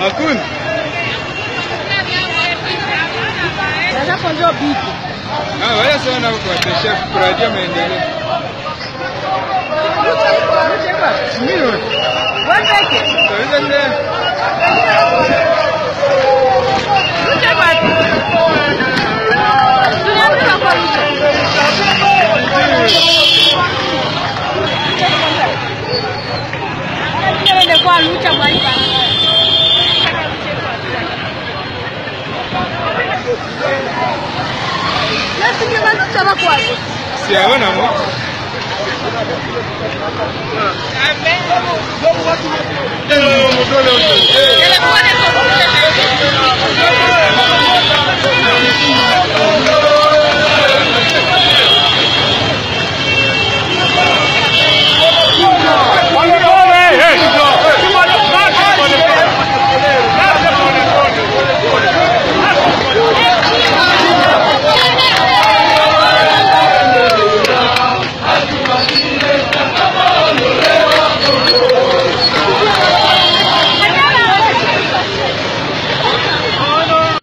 Hakuna. Sasa ponjo bibi. Wale sana kuwatesha kuradia maendeleo. Mimi. Wapeke. Taweza ndio. Tunaenda kwa hiyo. Tunaenda kwa lucha bali bana. Si ahora no.